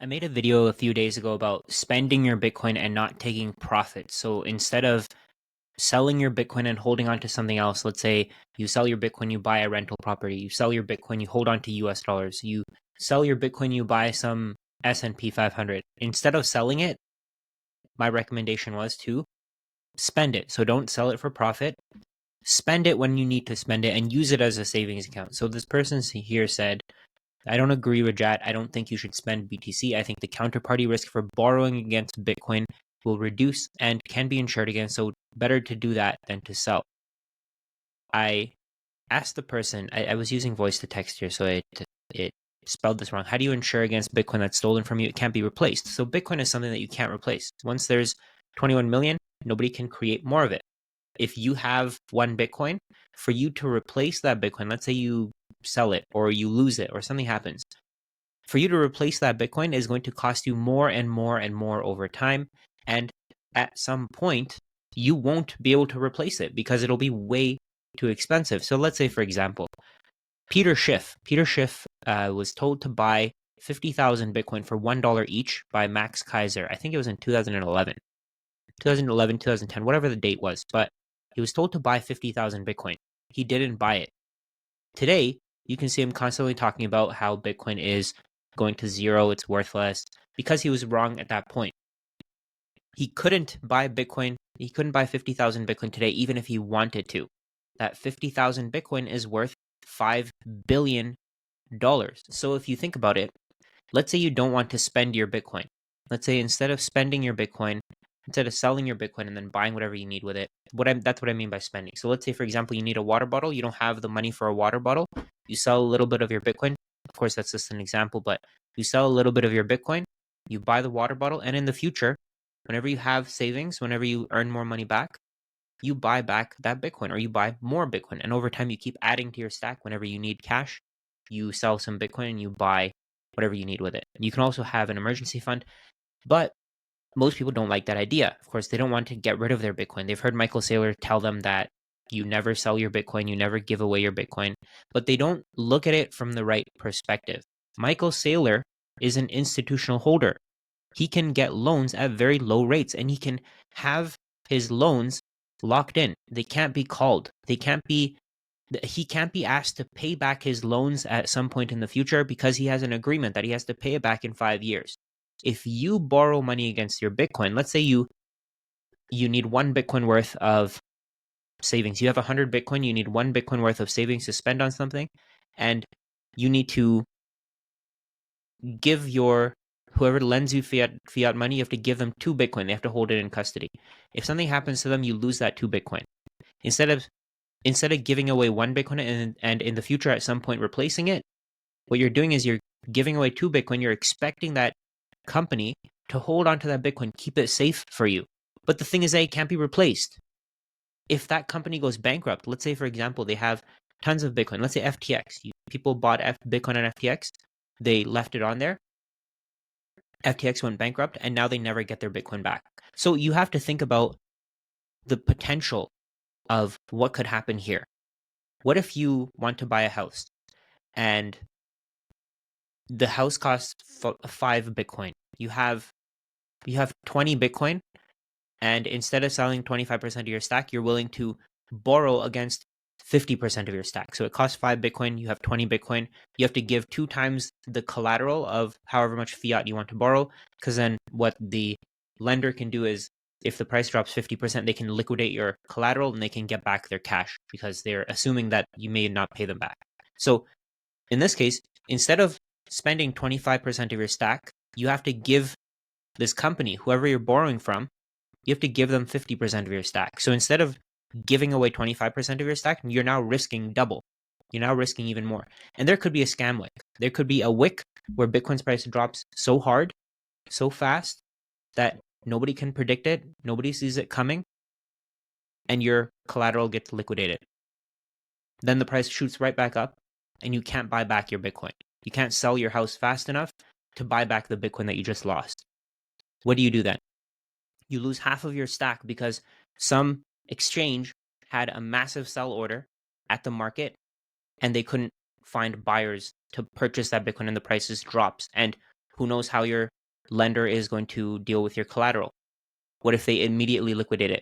I made a video a few days ago about spending your Bitcoin and not taking profit. So instead of selling your Bitcoin and holding on to something else, let's say you sell your Bitcoin, you buy a rental property, you sell your Bitcoin, you hold on to US dollars, you sell your Bitcoin, you buy some S&P 500. Instead of selling it, my recommendation was to spend it. So don't sell it for profit. Spend it when you need to spend it and use it as a savings account. So this person here said, I don't agree with Jat. I don't think you should spend BTC. I think the counterparty risk for borrowing against Bitcoin will reduce and can be insured against. So better to do that than to sell. I asked the person, I was using voice to text here, so it spelled this wrong. How do you insure against Bitcoin that's stolen from you? It can't be replaced. So Bitcoin is something that you can't replace. Once there's 21 million, nobody can create more of it. If you have one Bitcoin, for you to replace that Bitcoin, let's say you sell it or you lose it or something happens, for you to replace that Bitcoin is going to cost you more and more and more over time. And at some point, you won't be able to replace it because it'll be way too expensive. So let's say, for example, Peter Schiff was told to buy 50,000 Bitcoin for $1 each by Max Kaiser. I think it was in 2011, 2010, whatever the date was. But he was told to buy 50,000 Bitcoin. He didn't buy it. Today, you can see him constantly talking about how Bitcoin is going to zero, it's worthless, because he was wrong at that point. He couldn't buy Bitcoin. He couldn't buy 50,000 Bitcoin today, even if he wanted to. That 50,000 Bitcoin is worth $5 billion. So if you think about it, let's say you don't want to spend your Bitcoin. Let's say instead of spending your Bitcoin, instead of selling your Bitcoin and then buying whatever you need with it, that's what I mean by spending. So let's say, for example, you need a water bottle. You don't have the money for a water bottle. You sell a little bit of your Bitcoin. Of course, that's just an example, but you sell a little bit of your Bitcoin, you buy the water bottle, and in the future, whenever you have savings, whenever you earn more money back, you buy back that Bitcoin or you buy more Bitcoin. And over time, you keep adding to your stack. Whenever you need cash, you sell some Bitcoin and you buy whatever you need with it. You can also have an emergency fund, but most people don't like that idea. Of course, they don't want to get rid of their Bitcoin. They've heard Michael Saylor tell them that you never sell your Bitcoin, you never give away your Bitcoin, but they don't look at it from the right perspective. Michael Saylor is an institutional holder. He can get loans at very low rates and he can have his loans locked in. They can't be called. He can't be asked to pay back his loans at some point in the future because he has an agreement that he has to pay it back in 5 years. If you borrow money against your Bitcoin, let's say you need 1 Bitcoin worth of savings. You have 100 Bitcoin, you need 1 Bitcoin worth of savings to spend on something, and you need to give whoever lends you fiat money, you have to give them 2 Bitcoin. They have to hold it in custody. If something happens to them, you lose that 2 Bitcoin. Instead of giving away 1 Bitcoin and in the future at some point replacing it, what you're doing is you're giving away 2 Bitcoin. You're expecting that company to hold on to that Bitcoin, keep it safe for you. But the thing is that it can't be replaced. If that company goes bankrupt, let's say, for example, they have tons of Bitcoin. Let's say FTX. People bought Bitcoin on FTX. They left it on there. FTX went bankrupt, and now they never get their Bitcoin back. So you have to think about the potential of what could happen here. What if you want to buy a house and the house costs 5 Bitcoin? You have 20 Bitcoin, and instead of selling 25% of your stack, you're willing to borrow against 50% of your stack. So it costs 5 Bitcoin, you have 20 Bitcoin. You have to give 2 times the collateral of however much fiat you want to borrow, because then what the lender can do is if the price drops 50%, they can liquidate your collateral and they can get back their cash because they're assuming that you may not pay them back. So in this case, instead of spending 25% of your stack, you have to give this company, whoever you're borrowing from, you have to give them 50% of your stack. So instead of giving away 25% of your stack, you're now risking double. You're now risking even more. And there could be a scam wick. There could be a wick where Bitcoin's price drops so hard, so fast, that nobody can predict it, nobody sees it coming, and your collateral gets liquidated. Then the price shoots right back up, and you can't buy back your Bitcoin. You can't sell your house fast enough to buy back the Bitcoin that you just lost. What do you do then? You lose half of your stack because some exchange had a massive sell order at the market and they couldn't find buyers to purchase that Bitcoin and the prices drops. And Who knows how your lender is going to deal with your collateral? What if they immediately liquidate it?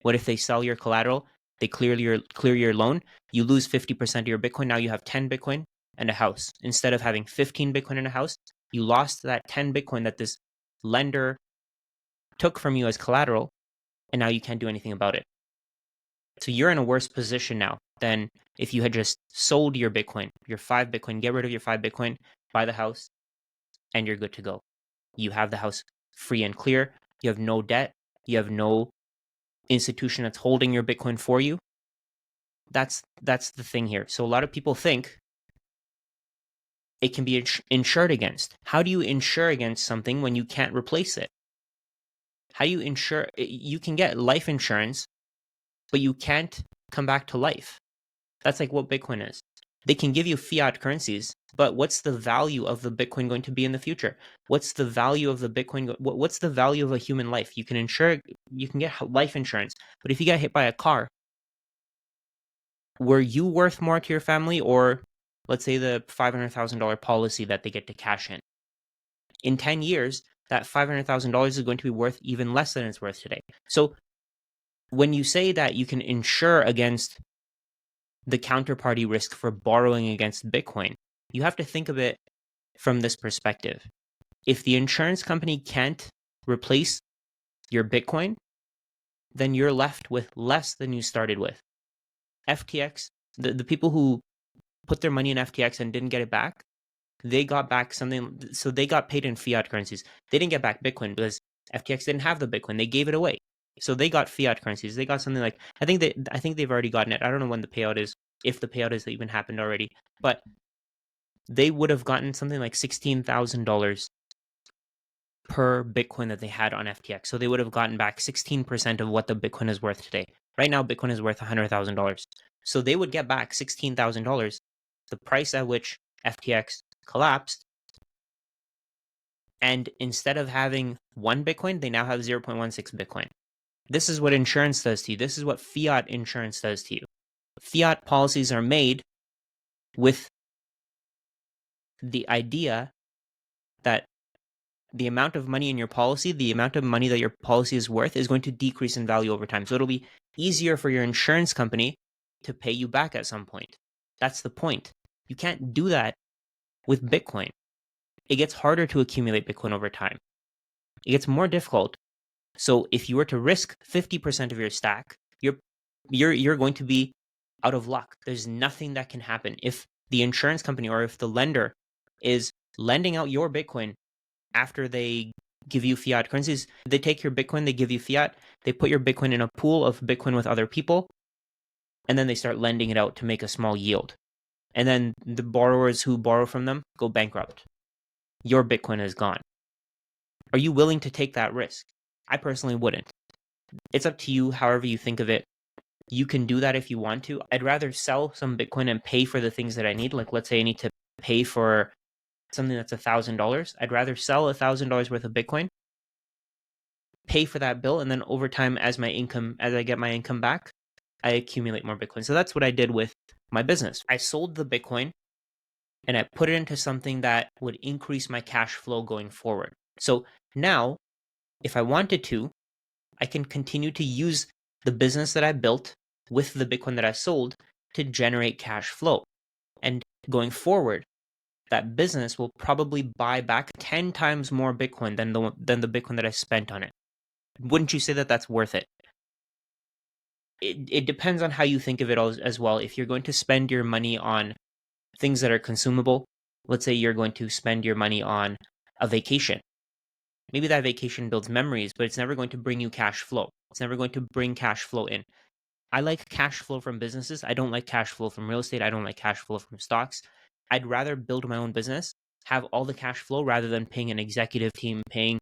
What if they sell your collateral? They clear your loan. You lose 50% of your Bitcoin. Now you have 10 Bitcoin and a house. Instead of having 15 Bitcoin and a house, you lost that 10 Bitcoin that this lender took from you as collateral, and now you can't do anything about it. So you're in a worse position now than if you had just sold your Bitcoin, your 5 Bitcoin, get rid of your 5 Bitcoin, buy the house, and you're good to go. You have the house free and clear. You have no debt. You have no institution that's holding your Bitcoin for you. That's the thing here. So a lot of people think it can be insured against. How do you insure against something when you can't replace it? How do you insure? You can get life insurance, but you can't come back to life. That's like what Bitcoin is. They can give you fiat currencies, but what's the value of the Bitcoin going to be in the future? What's the value of the Bitcoin? What's the value of a human life? You can insure, you can get life insurance, but if you get hit by a car, were you worth more to your family, or let's say the $500,000 policy that they get to cash in? In 10 years, that $500,000 is going to be worth even less than it's worth today. So when you say that you can insure against the counterparty risk for borrowing against Bitcoin, you have to think of it from this perspective. If the insurance company can't replace your Bitcoin, then you're left with less than you started with. FTX, the people who put their money in FTX and didn't get it back, they got back something. So they got paid in fiat currencies. They didn't get back Bitcoin because FTX didn't have the Bitcoin. They gave it away. So they got fiat currencies. They got something like, I think they've already gotten it. I don't know when the payout is, if the payout has even happened already, but they would have gotten something like $16,000 per Bitcoin that they had on FTX. So they would have gotten back 16% of what the Bitcoin is worth today. Right now, Bitcoin is worth $100,000. So they would get back $16,000, the price at which FTX collapsed. And instead of having 1 Bitcoin, they now have 0.16 Bitcoin. This is what insurance does to you. This is what fiat insurance does to you. Fiat policies are made with the idea that the amount of money in your policy, the amount of money that your policy is worth, is going to decrease in value over time. So it'll be easier for your insurance company to pay you back at some point. That's the point. You can't do that with Bitcoin. It gets harder to accumulate Bitcoin over time. It gets more difficult. So if you were to risk 50% of your stack, you're going to be out of luck. There's nothing that can happen. If the insurance company or if the lender is lending out your Bitcoin after they give you fiat currencies, they take your Bitcoin, they give you fiat, they put your Bitcoin in a pool of Bitcoin with other people, and then they start lending it out to make a small yield. And then the borrowers who borrow from them go bankrupt. Your Bitcoin is gone. Are you willing to take that risk? I personally wouldn't. It's up to you, however you think of it. You can do that if you want to. I'd rather sell some Bitcoin and pay for the things that I need. Like, let's say I need to pay for something that's $1,000. I'd rather sell $1,000 worth of Bitcoin, pay for that bill, and then over time, as I get my income back, I accumulate more Bitcoin. So that's what I did with my business. I sold the Bitcoin and I put it into something that would increase my cash flow going forward. So now, if I wanted to, I can continue to use the business that I built with the Bitcoin that I sold to generate cash flow. And going forward, that business will probably buy back 10 times more Bitcoin than the Bitcoin that I spent on it. Wouldn't you say that that's worth it? It depends on how you think of it as well. If you're going to spend your money on things that are consumable, let's say you're going to spend your money on a vacation. Maybe that vacation builds memories, but it's never going to bring you cash flow. It's never going to bring cash flow in. I like cash flow from businesses. I don't like cash flow from real estate. I don't like cash flow from stocks. I'd rather build my own business, have all the cash flow rather than paying an executive team, paying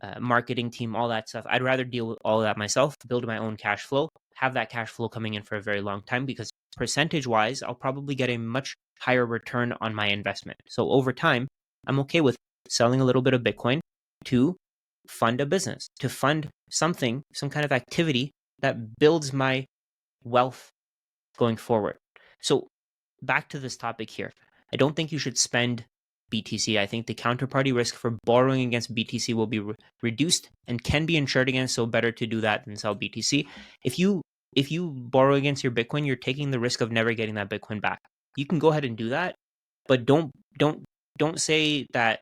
a marketing team, all that stuff. I'd rather deal with all of that myself, build my own cash flow, have that cash flow coming in for a very long time, because percentage wise, I'll probably get a much higher return on my investment. So over time, I'm okay with selling a little bit of Bitcoin to fund a business, to fund something, some kind of activity that builds my wealth going forward. So back to this topic here. I don't think you should spend BTC. I think the counterparty risk for borrowing against BTC will be reduced and can be insured against, so better to do that than sell BTC. If you borrow against your Bitcoin, you're taking the risk of never getting that Bitcoin back. You can go ahead and do that, but don't say that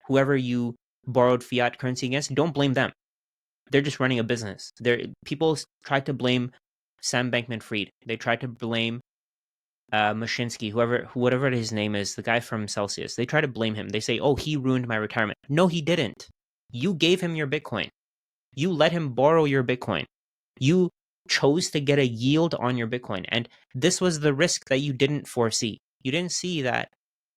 whoever you borrowed fiat currency against, don't blame them. They're just running a business. People try to blame Sam Bankman-Fried. They try to blame Mashinsky, whatever his name is, the guy from Celsius. They try to blame him. They say, "Oh, he ruined my retirement." No, he didn't. You gave him your Bitcoin. You let him borrow your Bitcoin. You chose to get a yield on your Bitcoin, and this was the risk that you didn't foresee. You didn't see that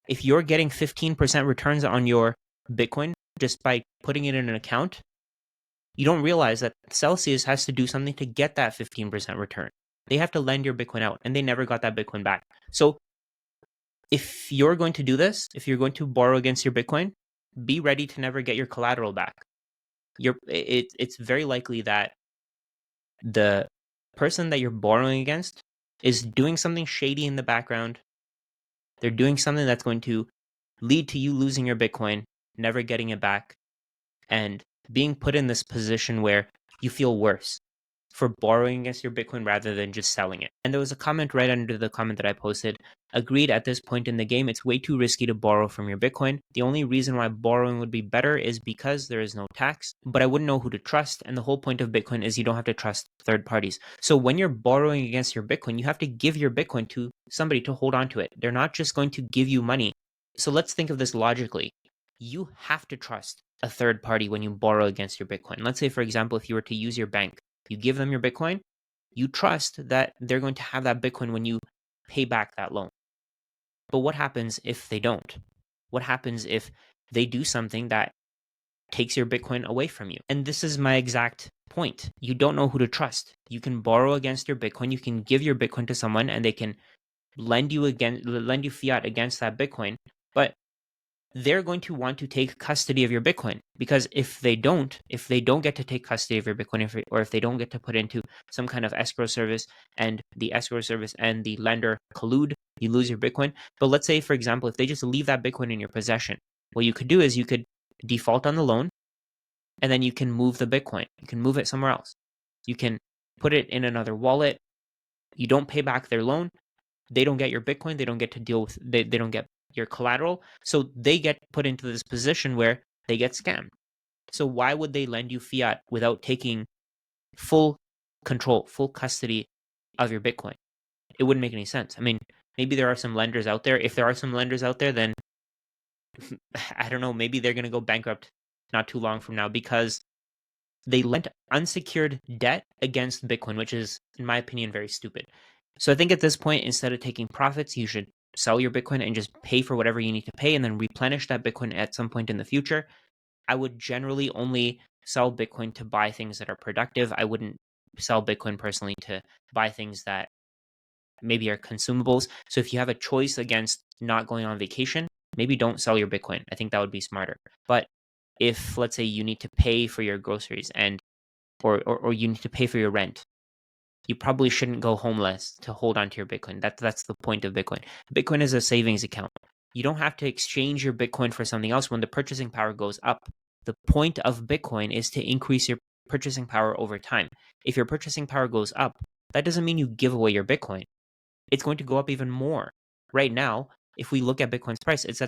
if you're getting 15% returns on your Bitcoin just by putting it in an account, you don't realize that Celsius has to do something to get that 15% return. They have to lend your Bitcoin out, and they never got that Bitcoin back. So if you're going to do this, if you're going to borrow against your Bitcoin, be ready to never get your collateral back. It's very likely that the person that you're borrowing against is doing something shady in the background. They're doing something that's going to lead to you losing your Bitcoin, never getting it back, and being put in this position where you feel worse for borrowing against your Bitcoin rather than just selling it. And there was a comment right under the comment that I posted. Agreed, at this point in the game, it's way too risky to borrow from your Bitcoin. The only reason why borrowing would be better is because there is no tax, but I wouldn't know who to trust. And the whole point of Bitcoin is you don't have to trust third parties. So when you're borrowing against your Bitcoin, you have to give your Bitcoin to somebody to hold on to it. They're not just going to give you money. So let's think of this logically. You have to trust a third party when you borrow against your Bitcoin. Let's say, for example, if you were to use your bank, you give them your Bitcoin, you trust that they're going to have that Bitcoin when you pay back that loan. But what happens if they don't? What happens if they do something that takes your Bitcoin away from you? And this is my exact point. You don't know who to trust. You can borrow against your Bitcoin. You can give your Bitcoin to someone and they can lend you fiat against that Bitcoin. But they're going to want to take custody of your Bitcoin, because if they don't get to take custody of your Bitcoin, or if they don't get to put into some kind of escrow service and the escrow service and the lender collude, you lose your Bitcoin. But let's say, for example, if they just leave that Bitcoin in your possession, what you could do is you could default on the loan and then you can move the Bitcoin. You can move it somewhere else. You can put it in another wallet. You don't pay back their loan. They don't get your Bitcoin. They don't get to deal with, they don't get your collateral. So they get put into this position where they get scammed. So why would they lend you fiat without taking full control, full custody of your Bitcoin? It wouldn't make any sense. I mean, maybe there are some lenders out there. If there are some lenders out there, then I don't know, maybe they're going to go bankrupt not too long from now because they lent unsecured debt against Bitcoin, which is, in my opinion, very stupid. So I think at this point, instead of taking profits, you should sell your Bitcoin and just pay for whatever you need to pay and then replenish that Bitcoin at some point in the future. I would generally only sell Bitcoin to buy things that are productive. I wouldn't sell Bitcoin personally to buy things that maybe are consumables. So if you have a choice against not going on vacation, maybe don't sell your Bitcoin. I think that would be smarter. But if, let's say, you need to pay for your groceries and or you need to pay for your rent, you probably shouldn't go homeless to hold on to your Bitcoin. That's the point of Bitcoin. Bitcoin is a savings account. You don't have to exchange your Bitcoin for something else when the purchasing power goes up. The point of Bitcoin is to increase your purchasing power over time. If your purchasing power goes up, that doesn't mean you give away your Bitcoin. It's going to go up even more. Right now, if we look at Bitcoin's price, it's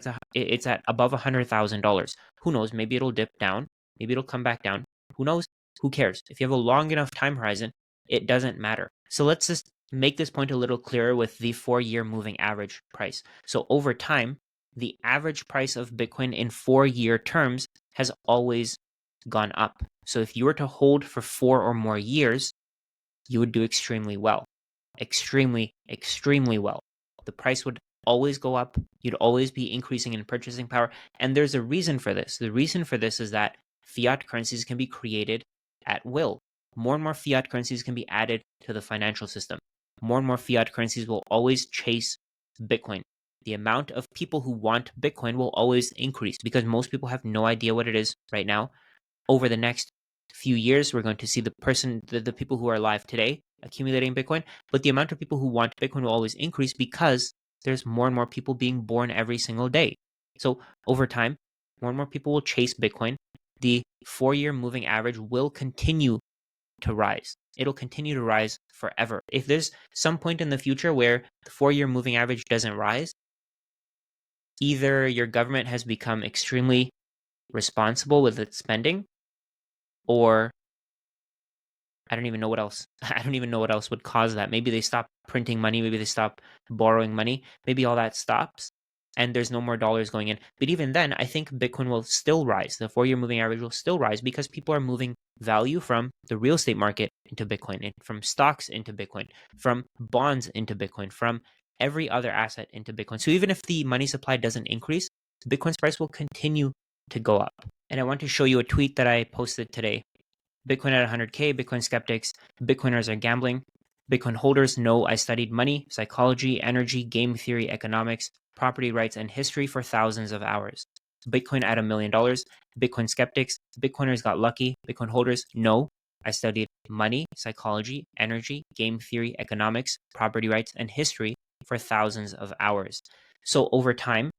at above $100,000. Who knows? Maybe it'll dip down. Maybe it'll come back down. Who knows? Who cares? If you have a long enough time horizon, it doesn't matter. So let's just make this point a little clearer with the 4-year moving average price. So over time, the average price of Bitcoin in 4-year terms has always gone up. So if you were to hold for 4 or more years, you would do extremely well. Extremely, extremely well. The price would always go up. You'd always be increasing in purchasing power. And there's a reason for this. The reason for this is that fiat currencies can be created at will. More and more fiat currencies can be added to the financial system. More and more fiat currencies will always chase Bitcoin. The amount of people who want Bitcoin will always increase because most people have no idea what it is right now. Over the next few years, we're going to see the people who are alive today accumulating Bitcoin, but the amount of people who want Bitcoin will always increase because there's more and more people being born every single day. So over time, more and more people will chase Bitcoin. The 4-year moving average will continue to rise. It'll continue to rise forever. If there's some point in the future where the 4-year moving average doesn't rise, either your government has become extremely responsible with its spending, or I don't even know what else. I don't even know what else would cause that. Maybe they stop printing money. Maybe they stop borrowing money. Maybe all that stops and there's no more dollars going in. But even then, I think Bitcoin will still rise. The 4-year moving average will still rise because people are moving value from the real estate market into Bitcoin, and from stocks into Bitcoin, from bonds into Bitcoin, from every other asset into Bitcoin. So even if the money supply doesn't increase, Bitcoin's price will continue to go up. And I want to show you a tweet that I posted today. Bitcoin at 100K, Bitcoin skeptics, Bitcoiners are gambling. Bitcoin holders know I studied money, psychology, energy, game theory, economics, property rights, and history for thousands of hours. Bitcoin at $1 million, Bitcoin skeptics, Bitcoiners got lucky. Bitcoin holders know I studied money, psychology, energy, game theory, economics, property rights, and history for thousands of hours. So over time,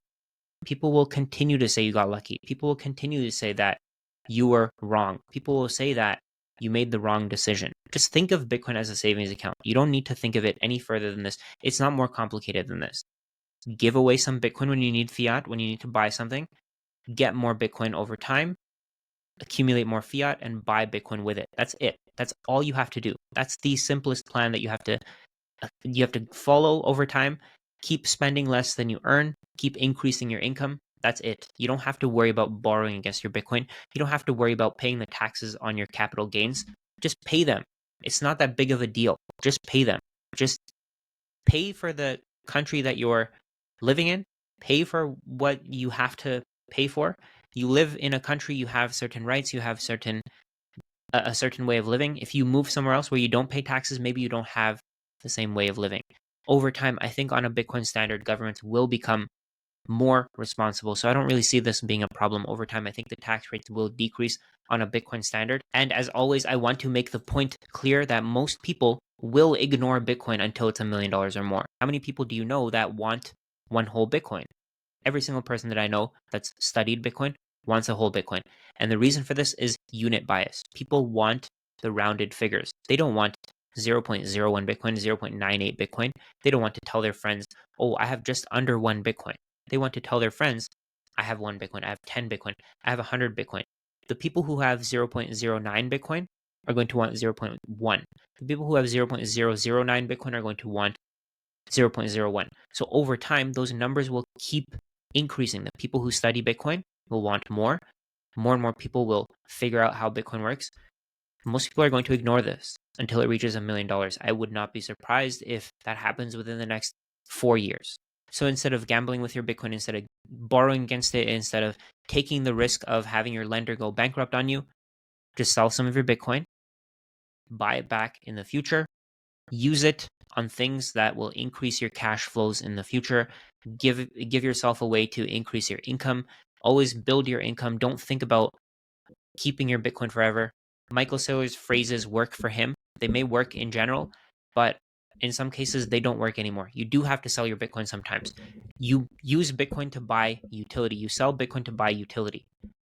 people will continue to say you got lucky. People will continue to say that you were wrong. People will say that you made the wrong decision. Just think of Bitcoin as a savings account. You don't need to think of it any further than this. It's not more complicated than this. Give away some Bitcoin when you need fiat, when you need to buy something. Get more Bitcoin over time, accumulate more fiat, and buy Bitcoin with it. That's it. That's all you have to do. That's the simplest plan that you have to follow over time. Keep spending less than you earn, keep increasing your income. That's it. You don't have to worry about borrowing against your Bitcoin. You don't have to worry about paying the taxes on your capital gains. Just pay them. It's not that big of a deal. Just pay them. Just pay for the country that you're living in. Pay for what you have to pay for. You live in a country, you have certain rights, you have a certain way of living. If you move somewhere else where you don't pay taxes, maybe you don't have the same way of living. Over time, I think on a Bitcoin standard, governments will become more responsible. So I don't really see this being a problem over time. I think the tax rates will decrease on a Bitcoin standard. And as always, I want to make the point clear that most people will ignore Bitcoin until it's $1 million or more. How many people do you know that want one whole Bitcoin? Every single person that I know that's studied Bitcoin wants a whole Bitcoin. And the reason for this is unit bias. People want the rounded figures. They don't want 0.01 Bitcoin, 0.98 Bitcoin. They don't want to tell their friends, oh, I have just under 1 Bitcoin. They want to tell their friends, I have 1 Bitcoin, I have 10 Bitcoin, I have 100 Bitcoin. The people who have 0.09 Bitcoin are going to want 0.1. The people who have 0.009 Bitcoin are going to want 0.01. So over time, those numbers will keep increasing. The people who study Bitcoin will want more. More and more people will figure out how Bitcoin works. Most people are going to ignore this until it reaches $1 million. I would not be surprised if that happens within the next 4 years. So instead of gambling with your Bitcoin, instead of borrowing against it, instead of taking the risk of having your lender go bankrupt on you, just sell some of your Bitcoin, buy it back in the future, use it on things that will increase your cash flows in the future. Give yourself a way to increase your income. Always build your income. Don't think about keeping your Bitcoin forever. Michael Saylor's phrases work for him. They may work in general, but in some cases they don't work anymore. You do have to sell your Bitcoin sometimes. You use Bitcoin to buy utility. You sell Bitcoin to buy utility.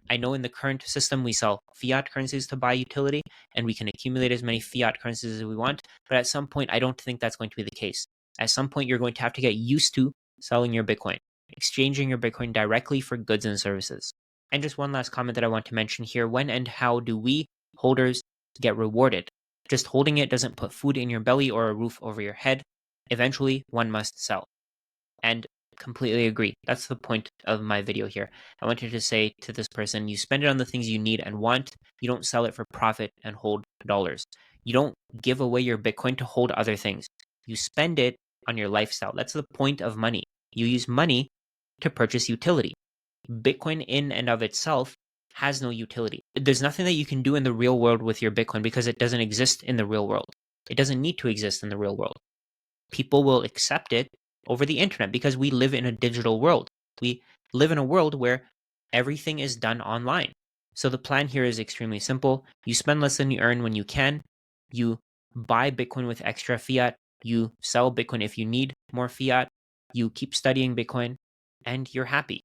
I know in the current system we sell fiat currencies to buy utility, and we can accumulate as many fiat currencies as we want, but at some point I don't think that's going to be the case. At some point you're going to have to get used to selling your Bitcoin, exchanging your Bitcoin directly for goods and services. And just one last comment that I want to mention here. When and how do we, holders, get rewarded? Just holding it doesn't put food in your belly or a roof over your head. Eventually, one must sell. And completely agree. That's the point of my video here. I wanted to say to this person, you spend it on the things you need and want. You don't sell it for profit and hold dollars. You don't give away your Bitcoin to hold other things. You spend it on your lifestyle. That's the point of money. You use money to purchase utility. Bitcoin in and of itself has no utility. There's nothing that you can do in the real world with your Bitcoin because it doesn't exist in the real world. It doesn't need to exist in the real world. People will accept it over the internet because we live in a digital world. We live in a world where everything is done online. So the plan here is extremely simple. You spend less than you earn when you can. You buy Bitcoin with extra fiat. You sell Bitcoin if you need more fiat. You keep studying Bitcoin and you're happy.